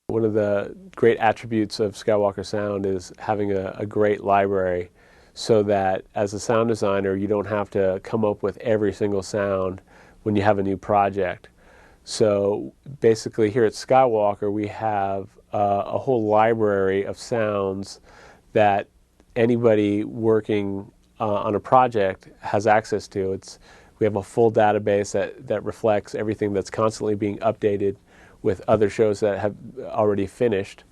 One of the great attributes of Skywalker Sound is having a great library, so that as a sound designer you don't have to come up with every single sound when you have a new project. So basically here at Skywalker we have a whole library of sounds that anybody working on a project has access to. We have a full database that reflects everything that's constantly being updated with other shows that have already finished.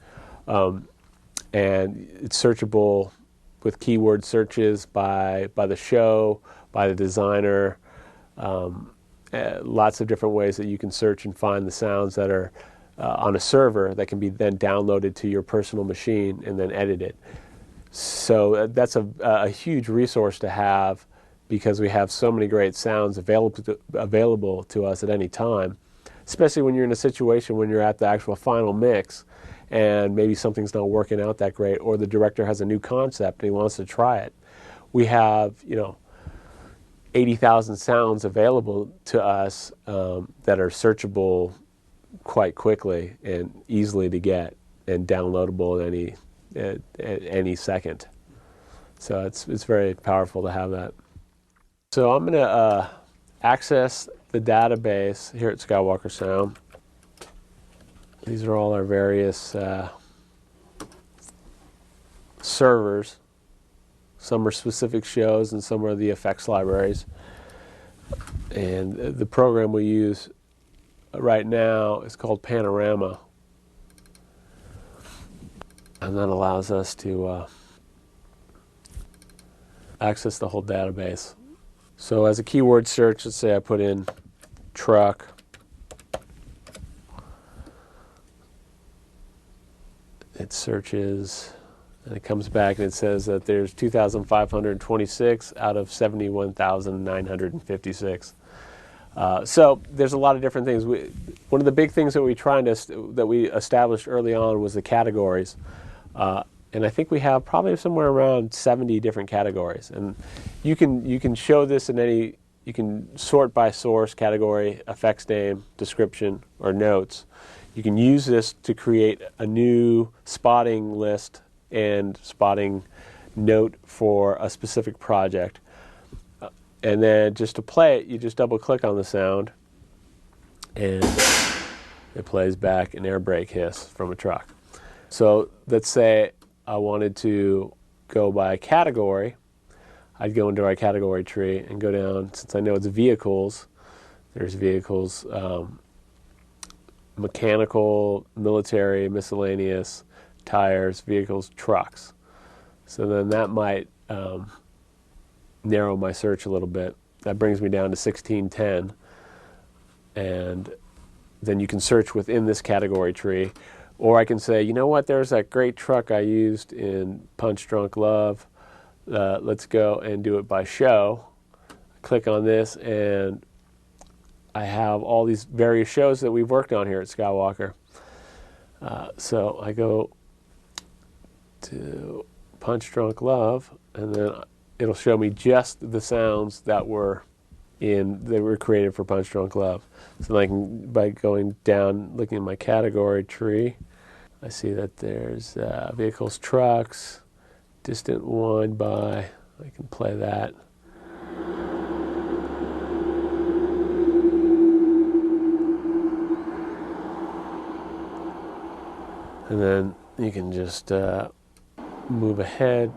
And it's searchable with keyword searches by the show, by the designer, lots of different ways that you can search and find the sounds that are on a server that can be then downloaded to your personal machine and then edited. So that's a huge resource to have, because we have so many great sounds available to us at any time, especially when you're in a situation when you're at the actual final mix and maybe something's not working out that great, or the director has a new concept and he wants to try it. We have, 80,000 sounds available to us that are searchable quite quickly and easily to get and downloadable at any second. So it's very powerful to have that. So I'm going to access the database here at Skywalker Sound. These are all our various servers. Some are specific shows and some are the effects libraries. And the program we use right now is called Panorama. And that allows us to access the whole database. So as a keyword search, let's say I put in truck. It searches and it comes back and it says that there's 2,526 out of 71,956. So there's a lot of different things. One of the big things that we established early on was the categories. And I think we have probably somewhere around 70 different categories. And you can show this in you can sort by source, category, effects name, description, or notes. You can use this to create a new spotting list and spotting note for a specific project. And then just to play it, you just double click on the sound and it plays back an air brake hiss from a truck. So let's say I wanted to go by category. I'd go into our category tree and go down, since I know it's vehicles, there's vehicles, mechanical, military, miscellaneous, tires, vehicles, trucks. So then that might narrow my search a little bit. That brings me down to 1610. And then you can search within this category tree. Or I can say, you know what, there's that great truck I used in Punch Drunk Love. Let's go and do it by show. Click on this and I have all these various shows that we've worked on here at Skywalker. So I go to Punch Drunk Love and then it'll show me just the sounds that were created for Punch Drunk Love. So I can, by going down, looking at my category tree, I see that there's vehicles, trucks, distant one by, I can play that. And then you can just move ahead.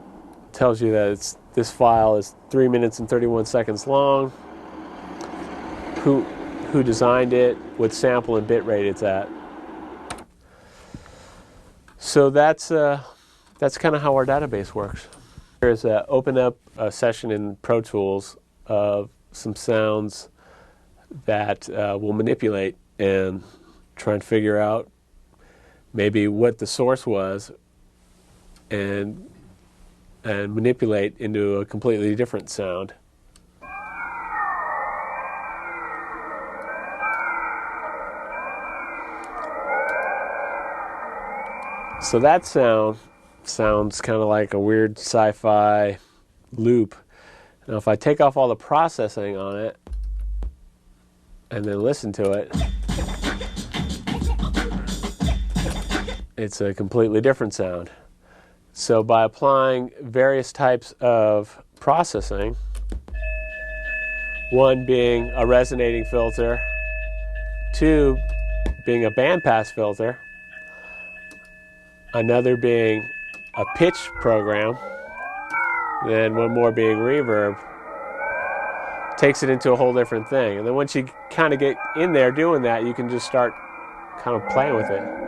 It tells you that this file is 3 minutes and 31 seconds long. Who designed it, what sample and bit rate it's at. So that's kind of how our database works. Here's open up a session in Pro Tools of some sounds that we'll manipulate and try and figure out maybe what the source was and manipulate into a completely different sound. So that sounds kind of like a weird sci-fi loop. Now if I take off all the processing on it and then listen to it, it's a completely different sound. So by applying various types of processing, one being a resonating filter, two being a bandpass filter, another being a pitch program, then one more being reverb, takes it into a whole different thing. And then once you kind of get in there doing that, you can just start kind of playing with it.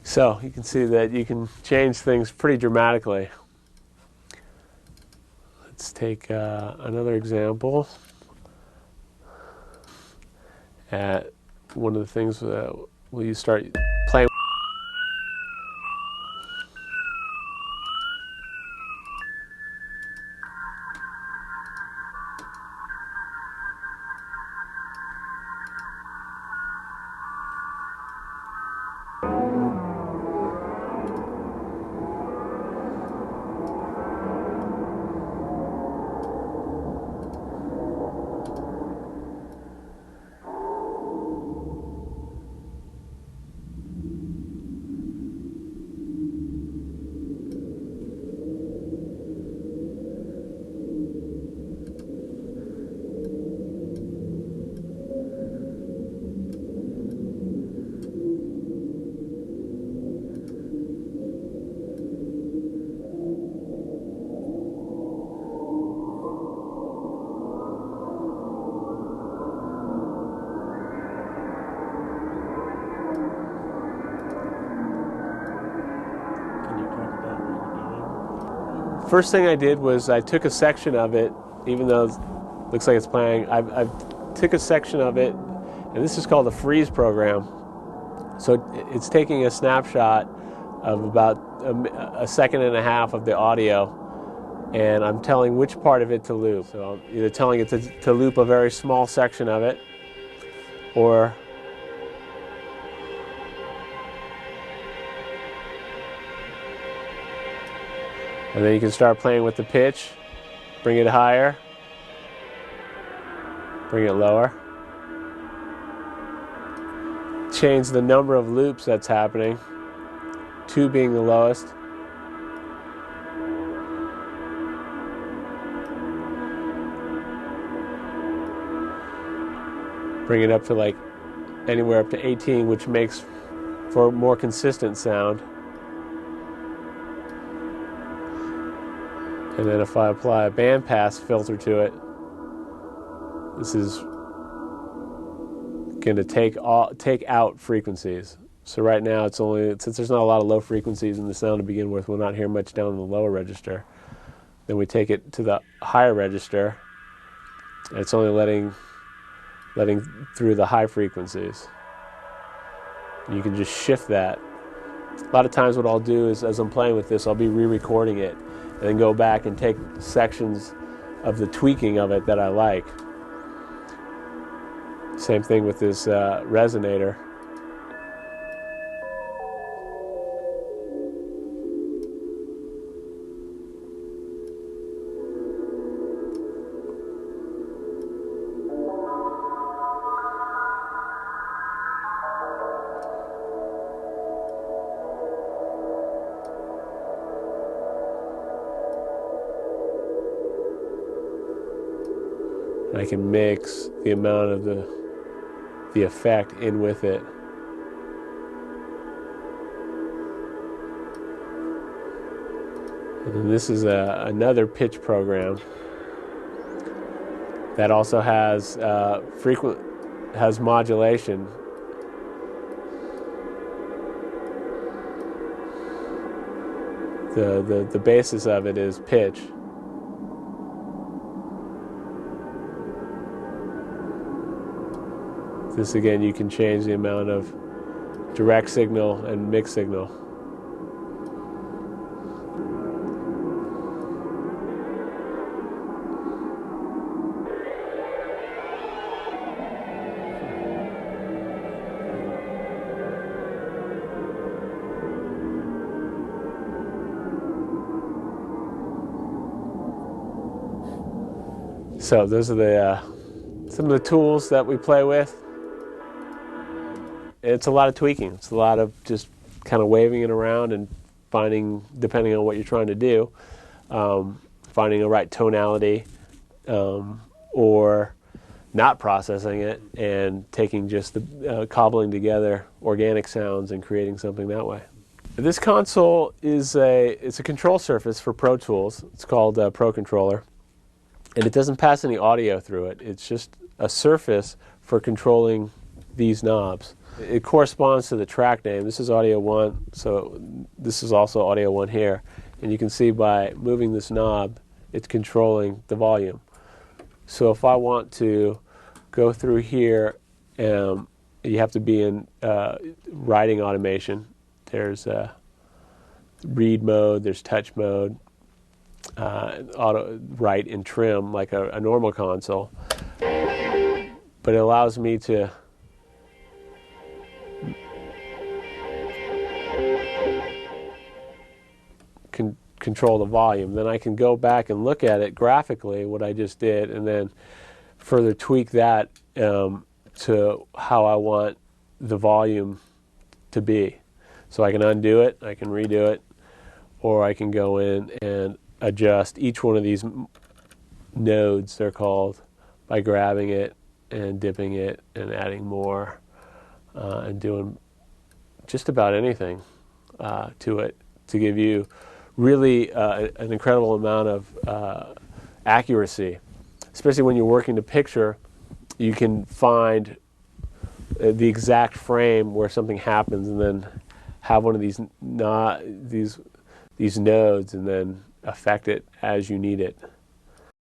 So you can see that you can change things pretty dramatically. Let's take another example. At one of the things will you start playing. First thing I did was I took a section of it, even though it looks like it's playing, I took a section of it, and this is called a freeze program. So it's taking a snapshot of about a second and a half of the audio, and I'm telling which part of it to loop. So I'm either telling it to loop a very small section of it, or and then you can start playing with the pitch, bring it higher, bring it lower. Change the number of loops that's happening, 2 being the lowest. Bring it up to like anywhere up to 18, which makes for a more consistent sound. And then if I apply a bandpass filter to it, this is going to take out frequencies. So right now it's only, since there's not a lot of low frequencies in the sound to begin with, we'll not hear much down in the lower register. Then we take it to the higher register, and it's only letting through the high frequencies. And you can just shift that. A lot of times what I'll do is, as I'm playing with this, I'll be re-recording it and then go back and take sections of the tweaking of it that I like. Same thing with this resonator. I can mix the amount of the effect in with it. And then this is another pitch program that also has has modulation. The basis of it is pitch. This again, you can change the amount of direct signal and mixed signal. So those are some of the tools that we play with. It's a lot of tweaking. It's a lot of just kind of waving it around and finding, depending on what you're trying to do, finding a right tonality, or not processing it and taking just the cobbling together organic sounds and creating something that way. This console is it's a control surface for Pro Tools. It's called Pro Controller. And it doesn't pass any audio through it. It's just a surface for controlling these knobs. It corresponds to the track name. This is audio 1, so this is also audio 1 here. And you can see by moving this knob, it's controlling the volume. So if I want to go through here, you have to be in writing automation. There's read mode, there's touch mode. Auto write and trim like a normal console, but it allows me to control the volume. Then I can go back and look at it graphically, what I just did, and then further tweak that to how I want the volume to be. So I can undo it, I can redo it, or I can go in and adjust each one of these nodes, they're called, by grabbing it and dipping it and adding more and doing just about anything to it to give you really an incredible amount of accuracy. Especially when you're working to picture, you can find the exact frame where something happens and then have one of these nodes and then affect it as you need it.